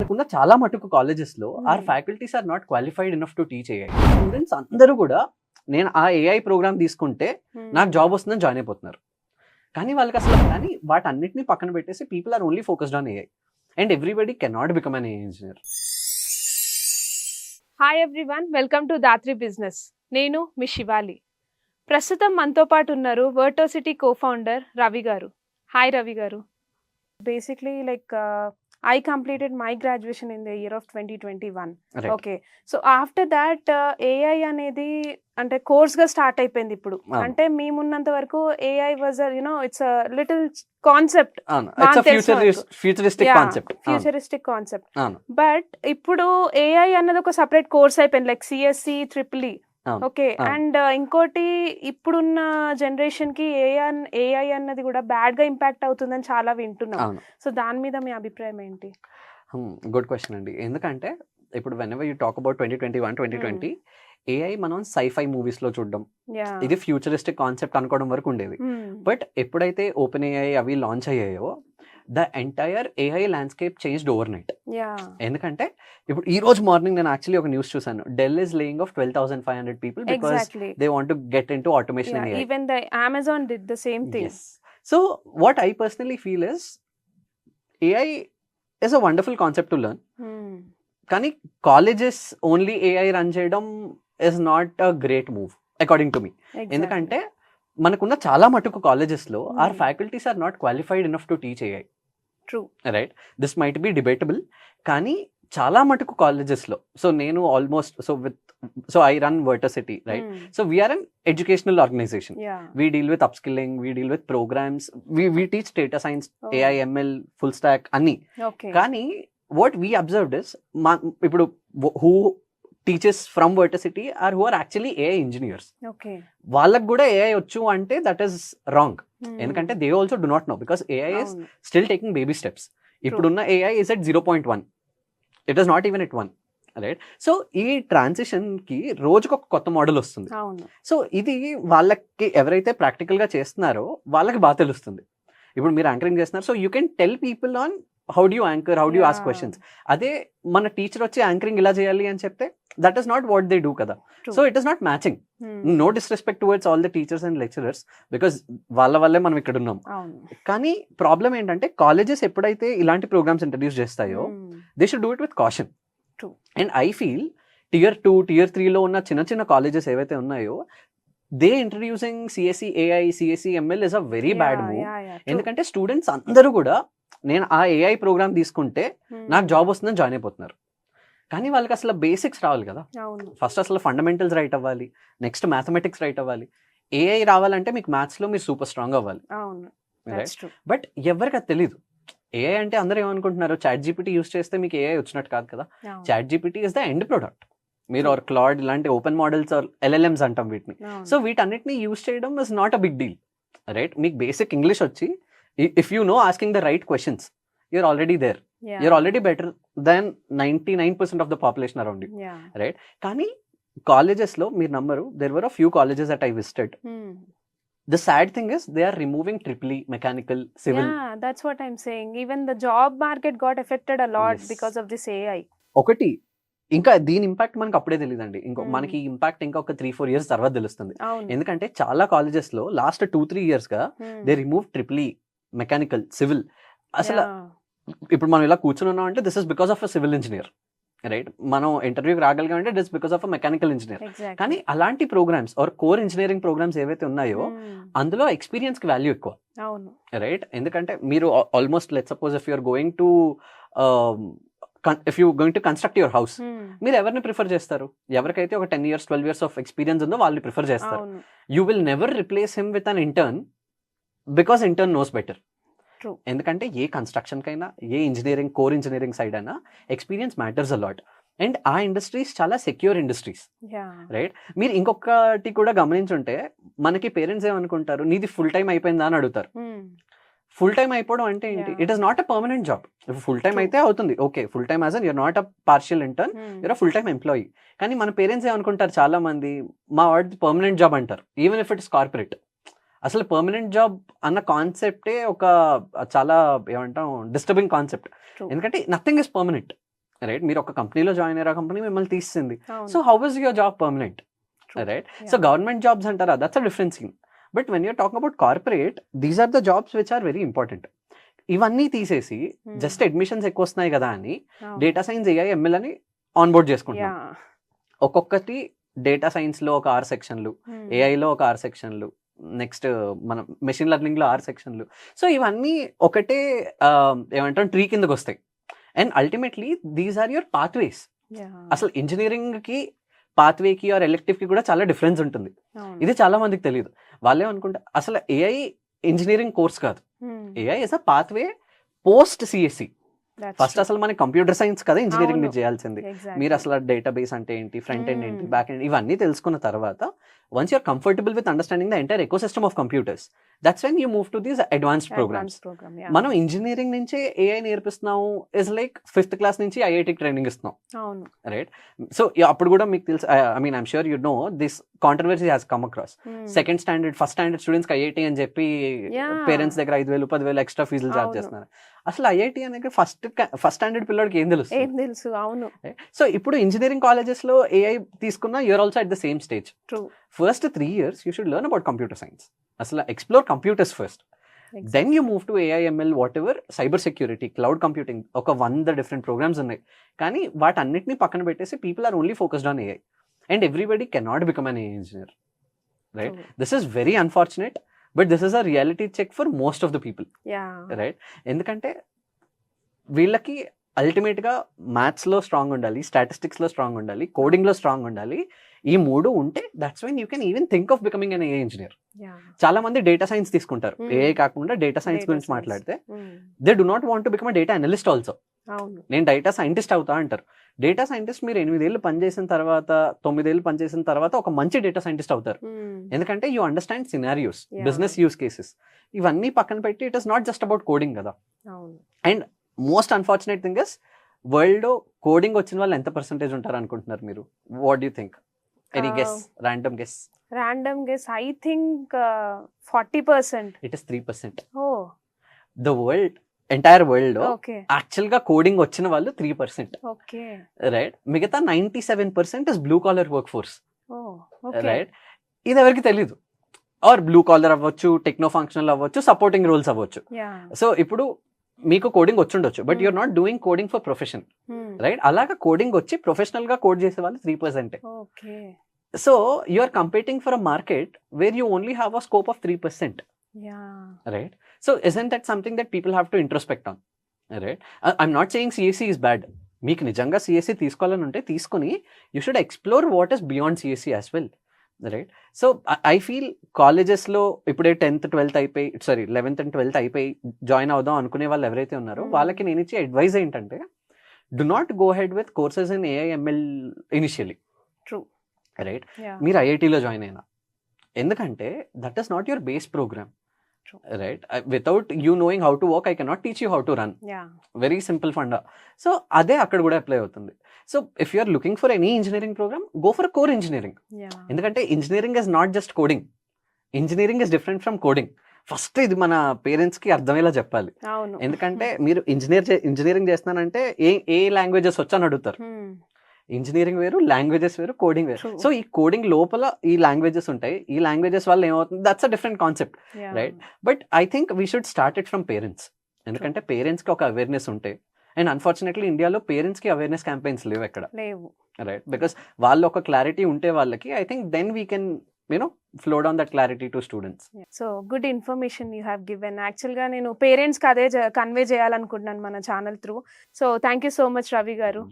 మనకున్న చాలా మటుకు కాలేజెస్లో are faculties are not qualified enough to teach AI. Students అందరూ కూడా నేను ఆ ఏఐ ప్రోగ్రామ్ తీసుకుంటే నాకు జాబ్ వస్తుందని జాయిన్ అయిపోతున్నారు. కానీ వాళ్ళకి అసలు వాటన్నిటిని పక్కన పెట్టేసి people are only focused on AI and everybody cannot become an AI engineer. Hi everyone, welcome to Dhatri business. నేను మీ శివాలి. ప్రస్తుతం మనతో పాటు ఉన్నారు వర్టోసిటీ కో-ఫౌండర్ రవి గారు. హాయ్ రవి గారు. Basically, I completed my graduation in the year of 2021. Right. Okay. So after that, AI అనేది అంటే కోర్స్ గా స్టార్ట్ అయిపోయింది ఇప్పుడు. అంటే మేమున్నంత వరకు AI was it's a little concept, futuristic concept. But ఇప్పుడు AI అన్నది ఒక సెపరేట్ కోర్స్ అయిపోయింది, like CSE, triple E. Okay. And ఇంకోటి, ఇప్పుడున్న జనరేషన్ కి ఏఐ అన్నది కూడా బ్యాడ్ గా ఇంపాక్ట్ అవుతుందని చాలా వింటున్నాం. సో దాని మీద మీ అభిప్రాయం ఏంటి? గుడ్ క్వశ్చన్ అండి. ఎందుకంటే ఇప్పుడు whenever you talk about 2021, 2020 AI మనం సైఫై మూవీస్ లో చూడడం, ఇది ఫ్యూచరిస్టిక్ కాన్సెప్ట్ అనుకోవడం వరకు ఉండేది. బట్ ఎప్పుడైతే ఓపెన్ ఏఐ అవి లాంచ్ అయ్యాయో the entire AI landscape changed over night. ఎందుకంటే ఇప్పుడు ఈ రోజు మార్నింగ్ నేను యాక్చువల్లీ ఒక న్యూస్ చూసాను, Dell is laying off 12,500 people because they want to get into automation in AI. Even the Amazon did the same thing. Yes. So what I personally feel is AI is a wonderful concept to learn. కానీ colleges only AI run చేయడం is not a great move according to me. ఎందుకంటే మనకున్న చాలా మటుకు కాలేజెస్లో are faculties are not qualified enough to teach AI. True, right. This might be debatable, కానీ చాలా మటుకు కాలేజెస్లో, సో నేను almost so I run Vertocity, right. So we're an educational organization. We deal with upskilling, we deal with programs, we teach data science, AI, ML, full stack అన్ని. కానీ what we observed is, ఇప్పుడు who teachers from Vertocity are who are actually AI engineers. వాళ్ళకు కూడా AI వచ్చు అంటే that is wrong. ఎందుకంటే they also do not know, because AI is still taking baby steps. ఇప్పుడున్న AI is at 0.1, it is not even at 1, right. So ఈ transition కి రోజుకు ఒక కొత్త మోడల్ వస్తుంది. సో ఇది వాళ్ళకి ఎవరైతే ప్రాక్టికల్ గా చేస్తున్నారో వాళ్ళకి బాగా తెలుస్తుంది. ఇప్పుడు మీరు యాంకరింగ్ చేస్తున్నారు, so you can tell people on how do you anchor, how do you ask questions. అదే మన టీచర్ వచ్చి యాంకరింగ్ ఇలా చేయాలి అని చెప్తే that is not what they do కదా. So it is not matching. No disrespect towards all the teachers and lecturers, because వాళ్ళ వల్లే మనం ఇక్కడ ఉన్నాం. కానీ ప్రాబ్లం ఏంటంటే కాలేజెస్ ఎప్పుడైతే ఇలాంటి ప్రోగ్రామ్స్ ఇంట్రడ్యూస్ చేస్తాయో they should do it with caution. And I feel Tier 2, Tier 3లో ఉన్న చిన్న చిన్న కాలేజెస్ ఏవైతే ఉన్నాయో they introducing CSE AI, CSE ML is a very bad move. ఎందుకంటే స్టూడెంట్స్ అందరూ కూడా నేను ఆ ఏఐ ప్రోగ్రామ్ తీసుకుంటే నాకు జాబ్ వస్తుందని జాయిన్ అయిపోతున్నారు. కానీ వాళ్ళకి అసలు బేసిక్స్ రావాలి కదా. ఫస్ట్ అసలు ఫండమెంటల్స్ రైట్ అవ్వాలి, నెక్స్ట్ మ్యాథమెటిక్స్ రైట్ అవ్వాలి. ఏఐ రావాలంటే మీకు మ్యాథ్స్ లో మీరు సూపర్ స్ట్రాంగ్ అవ్వాలి. బట్ ఎవరికి అది తెలీదు. ఏఐ అంటే అందరూ ఏమనుకుంటున్నారు, చాట్ జీపీటీ యూస్ చేస్తే మీకు ఏఐ వచ్చినట్టు కాదు కదా. Chat GPT is the end product. మీరు ఆర్ క్లాడ్ ఇలాంటి ఓపెన్ మోడల్స్ ఆర్ LLMs అంటాం వీటిని. సో వీటన్నిటిని యూస్ చేయడం is not a big deal, right. మీకు బేసిక్ ఇంగ్లీష్ వచ్చి, if you know asking the right questions, you're already there. You're already better than 99% of the population around you, right. కానీ colleges లో మీరు నమ్మరు, there were a few colleges that I visited. The sad thing is they are removing EEE, mechanical, civil. Yeah, that's what I'm saying. Even the job market got affected a lot because of this AI. ఒకటి ఇంకా దీని impact మనకు అప్పుడే తెలియదండి. మనకి impact ఇంకా ఒక 3-4 years తర్వాత తెలుస్తుంది. ఎందుకంటే చాలా కాలేజెస్ లో లాస్ట్ 2-3 years గా they remove EEE, mechanical, civil. అసలు ఇప్పుడు మనం ఇలా కూర్చుని ఉన్నాం అంటే this is because of a civil engineer, right. మనం ఇంటర్వ్యూకి రాగలిగామంటే it is because of a mechanical engineer. కానీ అలాంటి programs or core engineering programs ఏవైతే ఉన్నాయో అందులో ఎక్స్పీరియన్స్ కి వాల్యూ ఎక్కువ, రైట్. ఎందుకంటే మీరు almost let's suppose if you're going to construct your house, మీరు ఎవరిని ప్రిఫర్ చేస్తారు? ఎవరికైతే ఒక 10 years 12 years ఆఫ్ ఎక్స్పీరియన్స్ ఉందో వాళ్ళని ప్రిఫర్ చేస్తారు. You will never replace him with an intern, because intern knows better. ఎందుకంటే ఏ కన్స్ట్రక్షన్ కైనా, ఏ ఇంజనీరింగ్, కోర్ ఇంజనీరింగ్ సైడ్ అయినా ఎక్స్పీరియన్స్ మ్యాటర్స్ అలాట్. అండ్ ఆ ఇండస్ట్రీస్ చాలా సెక్యూర్ ఇండస్ట్రీస్, రైట్. మీరు ఇంకొకటి కూడా గమనించుంటే, మనకి పేరెంట్స్ ఏమనుకుంటారు, నీది ఫుల్ టైం అయిపోయిందా అని అడుగుతారు. ఫుల్ టైం అయిపోవడం అంటే ఏంటి? It is not a permanent job. Full time అయితే అవుతుంది, okay. Full time as an you're not a partial intern, you're a full time employee. కానీ మన పేరెంట్స్ ఏమనుకుంటారు, చాలా మంది మా వాడి పర్మనెంట్ జాబ్ అంటారు, even if it is corporate. అసలు పర్మనెంట్ జాబ్ అన్న కాన్సెప్టే ఒక చాలా ఏమంటాం డిస్టర్బింగ్ కాన్సెప్ట్. ఎందుకంటే నథింగ్ ఇస్ పర్మనెంట్. రైట్? మీరు ఒక కంపెనీలో జాయిన్ అయ్యారు, ఆ కంపెనీ మిమ్మల్ని తీసింది. అవును. So how is your job permanent? True. Right? Yeah. So government jobs అంటారా, that's a different thing. But when you're talking about corporate, these are the jobs which are very important. ఇవన్నీ తీసేసి Hmm. Just admissions ఎక్కువ వస్తున్నాయి కదా అని అవును. Data science, AI, ML అని onboard చేసుకుంటున్నాం. Yeah. ఒక్కొక్కటి డేటా సైన్స్లో ఒక 6 సెక్షన్లు, Hmm. ఏఐలో ఒక 6 సెక్షన్లు, నెక్స్ట్ మన మెషిన్ లెర్నింగ్లో 6 సెక్షన్లు. సో ఇవన్నీ ఒకటే ఏమంటాం ట్రీ కిందకి వస్తాయి. And ultimately these are your pathways. Yeah. అసలు ఇంజనీరింగ్కి పాత్వేకి ఆర్ ఎలెక్టివ్కి కూడా చాలా డిఫరెన్స్ ఉంటుంది. అవును. ఇది చాలా మందికి తెలియదు. వాళ్ళే అనుకుంటా అసలు ఏఐ ఇంజనీరింగ్ కోర్స్ కాదు. Hmm. AI is a pathway post CSC. That's first true. అసలు మనకి కంప్యూటర్ సైన్స్ కదా ఇంజనీరింగ్ అవును. మీరు చేయాల్సింది. Exactly. మీరు అసలు డేటాబేస్ అంటే ఏంటి, ఫ్రంట్ ఎండ్ ఏంటి, Hmm. బ్యాక్ ఎండ్, ఇవన్నీ తెలుసుకున్న తర్వాత once you're comfortable with understanding the entire ecosystem of computers, that's when you move to these advanced programs. Advanced program. Yeah. మనం ఇంజనీరింగ్ నుంచే ఏఐ నేర్పిస్తున్నాము ఇస్ లైక్ 5th క్లాస్ నుంచి ఐఐటికి training ఇస్తున్నాం, అవును. రైట్? సో అప్పుడు కూడా మీకు తెలుసు, I mean I'm sure you know this controversy has come across. Hmm. Second standard, first standard students IIT అని చెప్పి Yeah. పేరెంట్స్ దగ్గర 5,000 10,000 ఎక్స్ట్రా ఫీజులు చార్జ్ అవును. చేస్తున్నారు. అసలు ఐఐటి అనేది ఫస్ట్ స్టాండర్డ్ పిల్లడికి ఏం తెలుసు? ఏం తెలుసు? అవును. సో ఇప్పుడు ఇంజనీరింగ్ కాలేజెస్ లో ఏఐ తీసుకున్నా you're also at the same stage. True. First 3 years you should learn about computer science. అసలు explore computers first, then you move to AI, ML, whatever, cyber security, cloud computing, ఒక 100 different programs ఉన్నాయి. కానీ వాటన్నిటిని పక్కన పెట్టేసి people are only focused on AI and everybody cannot become an AI engineer, right? True. This is very unfortunate, but this is a reality check for most of the people, Yeah. Right? ఎందుకంటే వీళ్ళకి అల్టిమేట్గా మ్యాథ్స్లో strong ఉండాలి, స్టాటిస్టిక్స్లో strong ఉండాలి, కోడింగ్లో strong ఉండాలి. ఈ 3 ఉంటే that's when you can even think of becoming an AI engineer. Yeah. చాలా మంది డేటా సైన్స్ తీసుకుంటారు, Hmm. ఏఐ కాకుండా డేటా సైన్స్ Data గురించి science. మాట్లాడితే Hmm. They do not want to become a data analyst also. అవును. నేను data scientist అవుతా అంటారు. డేటా సైంటిస్ట్ మీరు 8 ఏళ్ళు పనిచేసిన తర్వాత, 9 ఏళ్ళు పనిచేసిన తర్వాత ఒక మంచి డేటా సైంటిస్ట్ అవుతారు. Hmm. ఎందుకంటే you understand scenarios, Yeah. Business use cases, ఇవన్నీ పక్కన పెట్టి it is not just about coding కదా. అవును. And most unfortunate thing is world coding వచ్చిన వాళ్ళు ఎంత పర్సెంటేజ్ ఉంటారు అనుకుంటున్నారు మీరు? What do think? Any guess, random guess? Random guess. I think 40%. It is 3%. Oh. The world, entire world Okay. Actual గా coding వచ్చిన వాళ్ళు 3%, Okay. రైట్? మిగతా 97% is blue collar workforce, Oh. Okay. Right? ఇది ఎవరికి తెలీదు. Or blue collar అవ్వచ్చు, techno functional అవ్వచ్చు, supporting roles అవ్వచ్చు. Yeah. సో ఇప్పుడు మీకు కోడింగ్ వచ్చుండొచ్చు, but Hmm. You are not doing coding for profession, Hmm. Right? అలాగా కోడింగ్ వచ్చి ప్రొఫెషనల్ గా కోడ్ చేసే వాళ్ళు 3%. Okay. So you are competing for a market where you only have a scope of 3%, Yeah. right? So isn't that something that people have to introspect on, right? I'm not saying CSE is bad. మీకు నిజంగా CSC తీసుకోవాలని ఉంటే తీసుకొని you should explore what is beyond CSC as well, right? So I feel కాలేజెస్లో ఇప్పుడే 10th 12th అయిపోయి, 11th and 12th అయిపోయి join అవుదాం అనుకునే వాళ్ళు ఎవరైతే ఉన్నారో వాళ్ళకి నేను ఇచ్చే అడ్వైజ్ ఏంటంటే, do not go head with courses in AI, ML initially, True. Right? Yeah. మీరు ఐఐటీలో జాయిన్ అయినా, ఎందుకంటే that is not your base program, True. Right? Without you knowing how to work I cannot teach you how to run. Yeah. Very simple ఫండా. So అదే అక్కడ కూడా apply అవుతుంది. So if you are looking for any engineering program, go for core engineering. Yeah. ఎందుకంటే engineering is not just coding, engineering is different from coding. First ఇది మన పేరెంట్స్కి అర్థమయ్యేలా చెప్పాలి. అవును. ఎందుకంటే మీరు ఇంజనీరింగ్ చేస్తున్నానంటే ఏ లాంగ్వేజెస్ వచ్చని అడుగుతారు. Hmm. ఇంజనీరింగ్ వేరు, లాంగ్వేజెస్ వేరు, కోడింగ్ వేరు. True. సో ఈ కోడింగ్ లోపల ఈ లాంగ్వేజెస్ ఉంటాయి, ఈ లాంగ్వేజెస్ వల్ల ఏమవుతుంది, that's a different concept, Yeah. Right? But I think we should start it from parents. ఎందుకంటే పేరెంట్స్కి ఒక అవేర్నెస్ ఉంటాయి. అండ్ అన్ఫార్చునేట్లీ ఇండియాలో పేరెంట్స్కి అవేర్నెస్ క్యాంపెయిన్స్ లేవు ఎక్కడ, లేవు. రైట్? బికాస్ వాళ్ళు ఒక క్లారిటీ ఉంటే వాళ్ళకి, I think then we can flow down that clarity to students. So good information you have given. యాక్చువల్గా నేను పేరెంట్స్కి అదే కన్వే చేయాలనుకుంటున్నాను మన channel through. So thank you so much Ravi గారు.